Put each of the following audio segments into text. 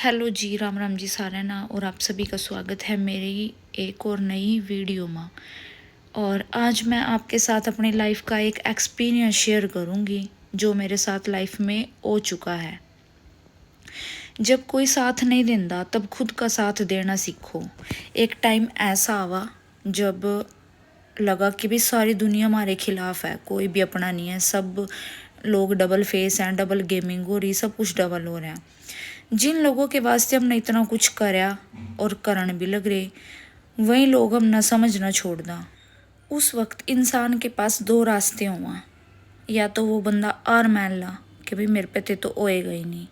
Hello जी, राम राम जी सारे ना। और आप सभी का स्वागत है मेरी एक और नई वीडियो में। और आज मैं आपके साथ अपनी लाइफ का एक एक्सपीरियंस शेयर करूंगी जो मेरे साथ लाइफ में हो चुका है। जब कोई साथ नहीं देता तब खुद का साथ देना सीखो। एक टाइम ऐसा आवा जब लगा कि भी सारी दुनिया हमारे खिलाफ है, कोई भी अपना नहीं है, सब लोग डबल फेस हैं, डबल गेमिंग हो रही, सब कुछ डबल हो रहा है। जिन लोगों के वास्ते हमने इतना कुछ कराया और करण भी लग रहे, वही लोग हम न समझ न छोड़ दा। उस वक्त इंसान के पास दो रास्ते हुआ, या तो वो बंदा आर मान ला कि भाई मेरे पे ते तो होएगा ही नहीं,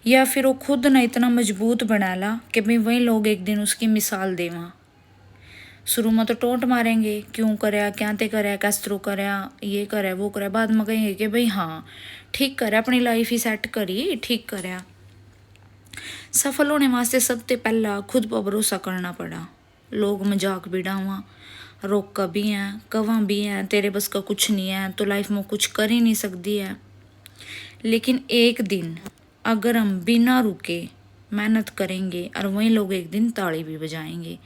या फिर वो खुद न इतना मजबूत बना ला कि भाई वही लोग एक दिन उसकी मिसाल देवा। शुरू में तो टोंट मारेंगे, क्यों करया, क्या ते करया, कैस तरह करया, ये करे वो करे। बाद में कहेंगे कि भाई हाँ ठीक करे, अपनी लाइफ ही सेट करी, ठीक करया। सफल होने वास्ते सबसे पहला खुद पर भरोसा करना पड़ा। लोग मजाक भी डावा, रोका भी हैं, कवा भी हैं तेरे बस का कुछ नहीं है, तो लाइफ में कुछ कर ही नहीं सकती है। लेकिन एक दिन अगर हम बिना रुके मेहनत करेंगे और वही लोग एक दिन ताली भी बजाएंगे,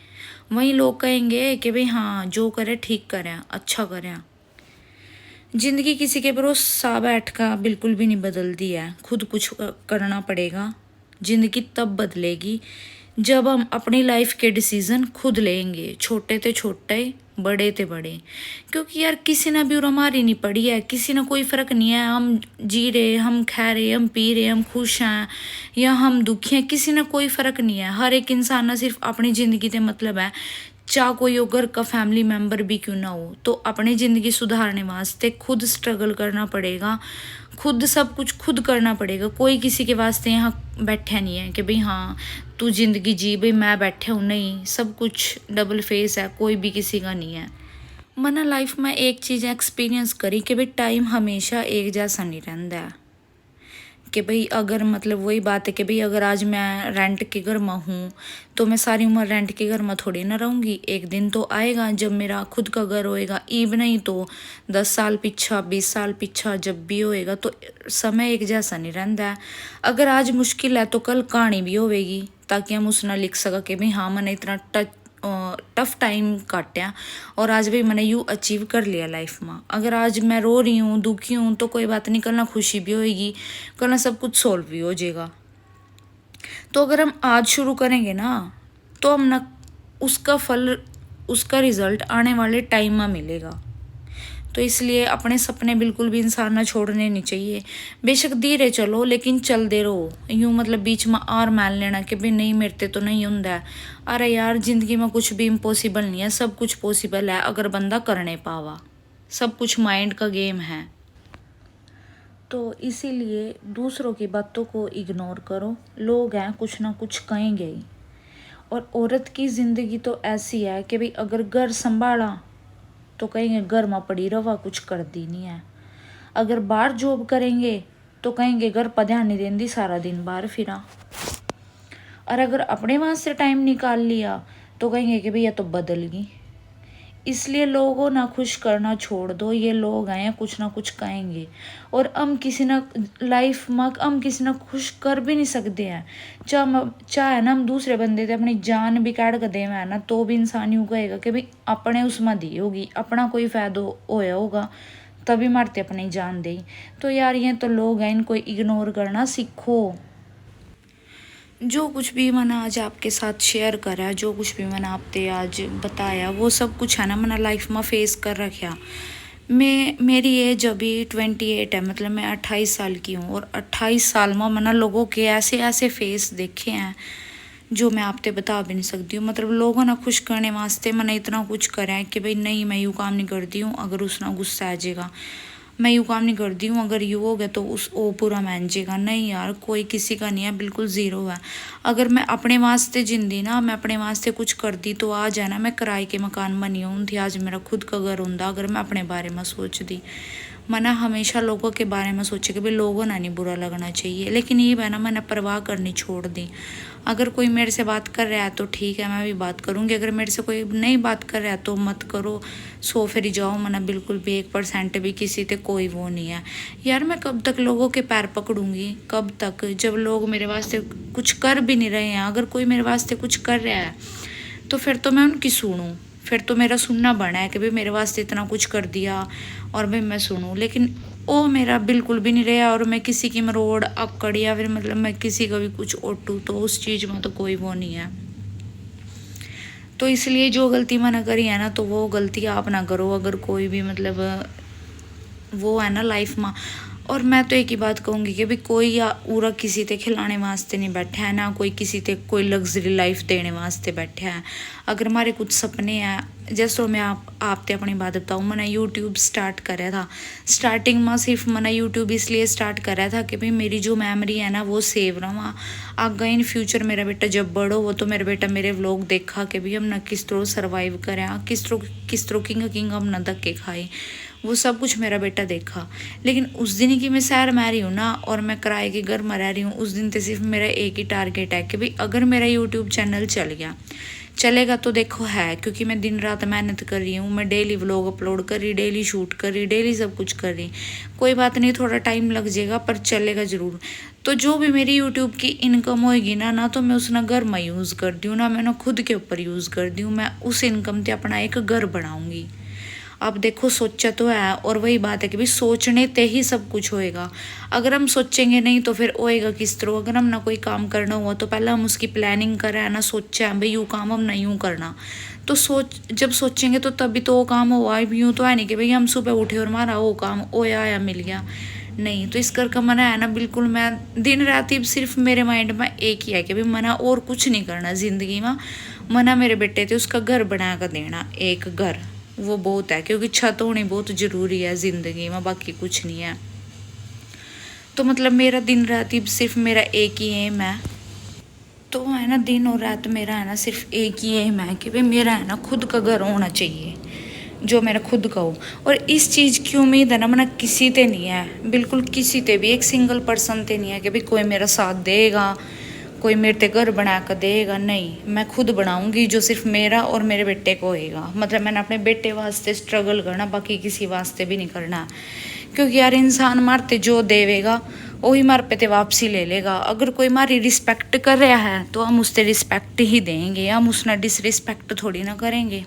वही लोग कहेंगे कि भाई हाँ जो करे ठीक करे, अच्छा करे। जिंदगी किसी के भरोसा बैठ का बिल्कुल भी नहीं बदलती है, खुद कुछ करना पड़ेगा। जिंदगी तब बदलेगी जब हम अपनी लाइफ के डिसीजन खुद लेंगे, छोटे ते छोटे, बड़े ते बड़े। क्योंकि यार किसी ने भी और हमारी नहीं पड़ी है, किसी ने कोई फर्क नहीं है। हम जी रहे, हम खा रहे, हम पी रहे, हम खुश हैं या हम दुखी हैं, किसी ने कोई फर्क नहीं है। हर एक इंसान ना सिर्फ अपनी जिंदगी से मतलब है, चाहे कोई घर का फैमिली मेंबर भी क्यों ना हो। तो अपनी ज़िंदगी सुधारने वास्ते खुद स्ट्रगल करना पड़ेगा, खुद सब कुछ खुद करना पड़ेगा। कोई किसी के वास्ते यहाँ बैठा नहीं है कि भाई हाँ तू ज़िंदगी जी, भाई मैं बैठा हूँ, नहीं। सब कुछ डबल फेस है, कोई भी किसी का नहीं है। मैंने लाइफ में एक चीज़ एक्सपीरियंस करी कि भाई टाइम हमेशा एक जैसा नहीं रहता है। कि भाई अगर मतलब वही बात है कि भाई अगर आज मैं रेंट के घर में हूँ तो मैं सारी उम्र रेंट के घर में थोड़ी ना रहूँगी। एक दिन तो आएगा जब मेरा खुद का घर होएगा, ईब नहीं तो 10 साल पीछा, 20 साल पीछा, जब भी होएगा। तो समय एक जैसा नहीं रहता है। अगर आज मुश्किल है तो कल कहानी भी होवेगी, ताकि हम उसना लिख सका कि भाई हाँ मैंने इतना टफ टाइम काटा और आज भी मैंने यू अचीव कर लिया लाइफ में। अगर आज मैं रो रही हूँ, दुखी हूँ, तो कोई बात नहीं, कल ना खुशी भी होएगी, कल ना सब कुछ सॉल्व भी हो जाएगा। तो अगर हम आज शुरू करेंगे ना तो हम ना उसका फल, उसका रिजल्ट आने वाले टाइम में मिलेगा। तो इसलिए अपने सपने बिल्कुल भी इंसान ना छोड़ने नहीं चाहिए। बेशक धीरे चलो लेकिन चलते रहो। यूं मतलब बीच में आर मान लेना कि भाई नहीं मेरे तो नहीं होंदा है। अरे यार जिंदगी में कुछ भी इम्पॉसिबल नहीं है, सब कुछ पॉसिबल है अगर बंदा करने पावा। सब कुछ माइंड का गेम है। तो इसीलिए दूसरों की बातों को इग्नोर करो। लोग हैं कुछ ना कुछ कहेंगे ही। और औरत की ज़िंदगी तो ऐसी है कि भाई अगर घर संभाला तो कहेंगे घर में पड़ी रवा, कुछ कर दी नहीं है। अगर बाहर जॉब करेंगे तो कहेंगे घर पर ध्यान नहीं देंदी, सारा दिन बाहर फिरा। और अगर अपने वहाँ से टाइम निकाल लिया तो कहेंगे कि भैया तो बदल गई। इसलिए लोगों ना खुश करना छोड़ दो, ये लोग आए कुछ ना कुछ कहेंगे। और हम किसी ना लाइफ में हम किसी ना खुश कर भी नहीं सकते हैं। चाहे ना हम दूसरे बंदे से अपनी जान भी काट कर देवे है ना, तो भी इंसान यूँ कहेगा कि भाई अपने उसमें दी होगी, अपना कोई फायदा होया होगा तभी मारते अपनी जान दे। तो यार ये तो लोग हैं, इनको इग्नोर करना सीखो। जो कुछ भी मैंने आज आपके साथ शेयर करा, जो कुछ भी मैंने आपसे आज बताया, वो सब कुछ है ना मैंने लाइफ में फेस कर रखा। मेरी एज अभी 28 है, मतलब मैं 28 साल की हूँ। और 28 साल में मैंने लोगों के ऐसे ऐसे फेस देखे हैं जो मैं आपसे बता भी नहीं सकती हूँ। मतलब लोगों ने खुश करने वास्ते मैंने इतना कुछ करा है कि भाई नहीं मैं यूँ काम नहीं करती हूँ, अगर उसना गुस्सा आ जाएगा। मैं यूँ काम नहीं करती हूँ, अगर यू हो गया तो उस वो पूरा मान जाएगा। नहीं यार कोई किसी का नहीं है, बिल्कुल ज़ीरो है। अगर मैं अपने वास्ते जिंदी ना, मैं अपने वास्ते कुछ कर दी तो आज है ना मैं किराए के मकान में नहीं हूँ थी, आज मेरा खुद का घर होंदा अगर मैं अपने बारे में सोच दी। मना हमेशा लोगों के बारे में सोचे कि भाई लोगों ना नहीं बुरा लगना चाहिए, लेकिन ये है ना मैंने परवाह करनी छोड़ दी। अगर कोई मेरे से बात कर रहा है तो ठीक है, मैं भी बात करूँगी। अगर मेरे से कोई नहीं बात कर रहा है तो मत करो, सो फिर जाओ। मना बिल्कुल भी 1% भी किसी से कोई वो नहीं है यार। मैं कब तक लोगों के पैर पकड़ूंगी, कब तक, जब लोग मेरे वास्ते कुछ कर भी नहीं रहे हैं। अगर कोई मेरे वास्ते कुछ कर रहा है तो फिर तो मैं उनकी सुनूँ, फिर तो मेरा सुनना बना है कि भाई मेरे वास्ते इतना कुछ कर दिया और भाई मैं सुनूँ। लेकिन वो मेरा बिल्कुल भी नहीं रहा, और मैं किसी की मरोड़ अकड़ या फिर मतलब मैं किसी का भी कुछ ओटूँ तो उस चीज़ में तो कोई वो नहीं है। तो इसलिए जो गलती मैंने करी है ना तो वो गलती आप ना करो। अगर कोई भी मतलब वो है ना लाइफ में। और मैं तो एक ही बात कहूँगी कि भाई कोई या पूरा किसी ते खिलाने वास्ते नहीं बैठा है ना, कोई किसी ते कोई लग्जरी लाइफ देने वास्ते बैठा है। अगर हमारे कुछ सपने हैं, जैसे मैं आप अपनी बात बताऊँ, मैंने यूट्यूब स्टार्ट करा था। स्टार्टिंग में सिर्फ मैंने यूट्यूब इसलिए स्टार्ट करा था कि भाई मेरी जो मेमोरी है ना वो सेव रहा। आगे इन फ्यूचर मेरा बेटा जब बड़ो वो तो मेरा बेटा मेरे व्लॉग देखा कि भाई हम ना किस तरह सर्वाइव करें, किस तरह किंग हम ना धक्के खाए, वो सब कुछ मेरा बेटा देखा। लेकिन उस दिन की मैं शहर में रही हूँ ना और मैं किराए के घर में रह रही हूँ, उस दिन तो सिर्फ मेरा एक ही टारगेट है कि भाई अगर मेरा यूट्यूब चैनल चल गया, चलेगा तो देखो है, क्योंकि मैं दिन रात मेहनत कर रही हूँ। मैं डेली व्लॉग अपलोड कर रही, डेली शूट कर रही, डेली सब कुछ कर रही। कोई बात नहीं, थोड़ा टाइम लग जाएगा पर चलेगा ज़रूर। तो जो भी मेरी यूट्यूब की इनकम होएगी ना तो मैं उसने घर में यूज़ कर दूँ ना, मैंने खुद के ऊपर यूज़ कर दूँ। मैं उस इनकम से अपना एक घर बनाऊँगी। अब देखो सोचा तो है, और वही बात है कि भाई सोचने ते ही सब कुछ होएगा। अगर हम सोचेंगे नहीं तो फिर होएगा किस तरह। अगर हम ना कोई काम करना हुआ तो पहले हम उसकी प्लानिंग करें है ना, सोचा है भाई यूँ काम हम नहीं यूँ करना, तो जब सोचेंगे तो तभी तो वो काम हुआ। यूँ तो है नहीं कि भाई हम सुबह उठे और हमारा वो काम होया या मिल गया, नहीं। तो इस कर का मना है ना बिल्कुल, मैं दिन रात ही सिर्फ मेरे माइंड में एक ही है कि भाई मना और कुछ नहीं करना ज़िंदगी में। मना मेरे बेटे थे उसका घर बना कर देना, एक घर, वो बहुत है, क्योंकि छत होनी बहुत ज़रूरी है ज़िंदगी में, बाकी कुछ नहीं है। तो मतलब मेरा दिन रात ही सिर्फ मेरा एक ही एम है। तो है ना दिन और रात मेरा है ना सिर्फ एक ही एम है कि भाई मेरा है ना खुद का घर होना चाहिए, जो मेरा खुद का हो। और इस चीज़ की उम्मीद है ना मैंने किसी ते नहीं है, बिल्कुल किसी ते भी, एक सिंगल पर्सन ते नहीं है कि भाई कोई मेरा साथ देगा, कोई मेरे ते घर बना कर देगा। नहीं, मैं खुद बनाऊंगी जो सिर्फ मेरा और मेरे बेटे को होएगा। मतलब मैंने अपने बेटे वास्ते स्ट्रगल करना, बाकी किसी वास्ते भी नहीं करना। क्योंकि यार इंसान मारते जो देवेगा वही मार पे ते वापसी ले लेगा। अगर कोई हमारी रिस्पेक्ट कर रहा है तो हम उससे रिस्पेक्ट ही देंगे, हम उसने डिसरिस्पेक्ट थोड़ी ना करेंगे।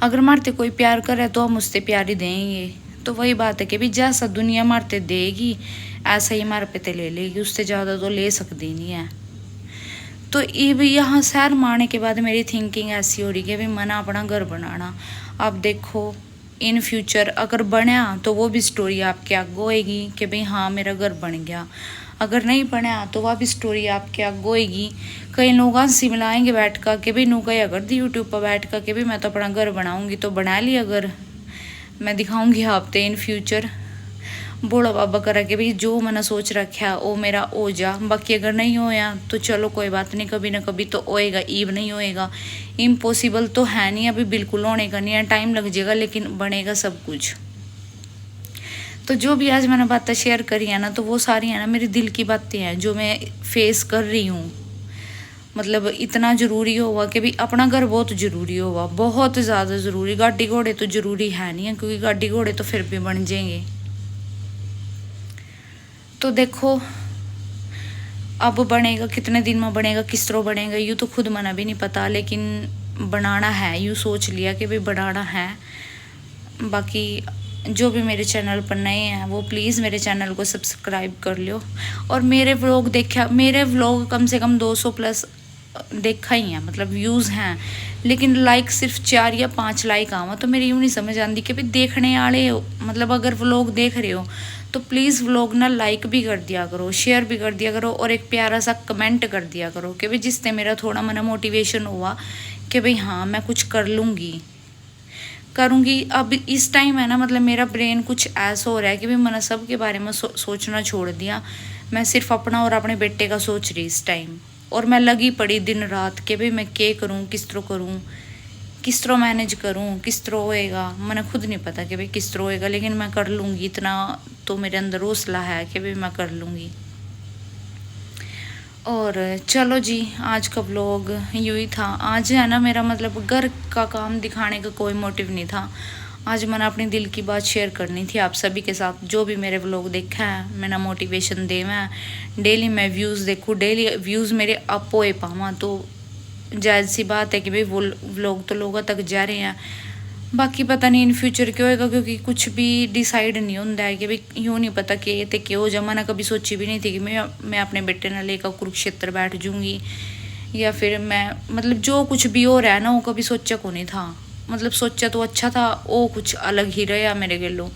अगर मारते कोई प्यार करे तो हम उससे प्यार ही देंगे। तो वही बात है कि भाई जैसा दुनिया मारते देगी ऐसा ही हमारे पे ले लेगी, उससे ज़्यादा तो ले सकती नहीं है। तो ये भी यहाँ शहर में आने के बाद मेरी थिंकिंग ऐसी हो रही है कि मना अपना घर बनाना। अब देखो इन फ्यूचर अगर बना तो वो भी स्टोरी आपके आगे होएगी कि भाई हाँ मेरा घर बन गया। अगर नहीं बना तो वह भी स्टोरी आपके आगे होएगी। कई लोग हंसी मिलाएंगे बैठ कर कि भाई नू कहीं अगर यूट्यूब पर बैठ कर कि भाई मैं तो अपना घर बनाऊंगी, तो बना लिया घर। मैं दिखाऊंगी आपते इन फ्यूचर बोला बाबा करा कि भाई जो मैंने सोच रखा वो मेरा हो जा। बाकी अगर नहीं होया तो चलो कोई बात नहीं, कभी ना कभी तो होएगा, ईव नहीं होएगा। इम्पॉसिबल तो है नहीं, अभी बिल्कुल होने का नहीं है, टाइम लग जाएगा लेकिन बनेगा सब कुछ। तो जो भी आज मैंने बातें शेयर करी है ना तो वो सारी है ना मेरी दिल की बातें हैं जो मैं फेस कर रही हूँ। मतलब इतना ज़रूरी हुआ कि भाई अपना घर बहुत ज़रूरी हुआ, बहुत ज़्यादा ज़रूरी। गाड़ी घोड़े तो ज़रूरी है नहीं है, क्योंकि गाड़ी घोड़े तो फिर भी बन जाएंगे। तो देखो अब बनेगा कितने दिन में बनेगा, किस तरह बनेगा, यूँ तो खुद मना भी नहीं पता, लेकिन बनाना है। यूँ सोच लिया कि भाई बनाना है। बाकी जो भी मेरे चैनल पर नए हैं वो प्लीज़ मेरे चैनल को सब्सक्राइब कर लो। और मेरे व्लॉग देखा, मेरे व्लॉग कम से कम 200 प्लस देखा ही है, मतलब व्यूज़ हैं, लेकिन लाइक सिर्फ 4 या 5 लाइक आवा। तो मेरी यूँ नहीं समझ आती कि भाई देखने वाले हो, मतलब अगर व्लॉग देख रहे हो तो प्लीज़ व्लॉग ना लाइक भी कर दिया करो, शेयर भी कर दिया करो, और एक प्यारा सा कमेंट कर दिया करो कि भाई जिससे मेरा थोड़ा मन मोटिवेशन हुआ कि भाई हाँ मैं कुछ कर लूँगी, करूँगी। अब इस टाइम है ना मतलब मेरा ब्रेन कुछ ऐसा हो रहा है कि भाई मैंने सब के बारे में सोचना छोड़ दिया। मैं सिर्फ अपना और अपने बेटे का सोच रही इस टाइम, और मैं लगी पड़ी दिन रात कि भाई मैं क्या करूँ, किस तरह करूँ, किस तरह मैनेज करूँ, किस तरह होएगा, मैंने खुद नहीं पता कि भाई किस तरह होएगा, लेकिन मैं कर लूँगी। इतना तो मेरे अंदर हौसला है कि भाई मैं कर लूँगी। और चलो जी, आज का व्लॉग यूँ ही था। आज है ना मेरा मतलब घर का काम दिखाने का कोई मोटिव नहीं था। आज मैंने अपनी दिल की बात शेयर करनी थी आप सभी के साथ। जो भी मेरे व्लॉग देखा है मैंने मोटिवेशन दे, मैं डेली मैं व्यूज़ देखूँ, डेली व्यूज़ मेरे अप होए पावा, तो जायज़ सी बात है कि भाई वो व्लॉग तो लोगों तक जा रहे हैं। बाकी पता नहीं इन फ्यूचर क्या होएगा, क्योंकि कुछ भी डिसाइड नहीं होता है कि भाई यूँ नहीं पता कि ये क्यों हो जा। मैंने कभी सोची भी नहीं थी कि मैं अपने बेटे ने लेकर कुरुक्षेत्र बैठ जाऊँगी, या फिर मैं मतलब जो कुछ भी हो रहा है ना वो कभी सोचा को नहीं था। मतलब सोचा तो अच्छा था, वो कुछ अलग ही रहा मेरे गलों,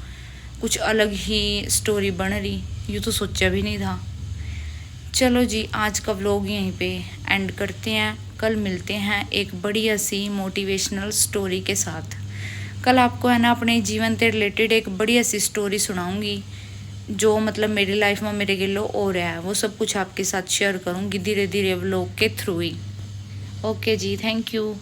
कुछ अलग ही स्टोरी बन रही, यूँ तो सोचा भी नहीं था। चलो जी, आज का व्लॉग यहीं पे एंड करते हैं। कल मिलते हैं एक बढ़िया सी मोटिवेशनल स्टोरी के साथ। कल आपको है ना अपने जीवन से रिलेटेड एक बढ़िया सी स्टोरी सुनाऊंगी, जो मतलब मेरी लाइफ में मेरे गिलो हो रहा है, वो सब कुछ आपके साथ शेयर करूंगी धीरे धीरे व्लॉग के थ्रू ही। ओके जी, थैंक यू।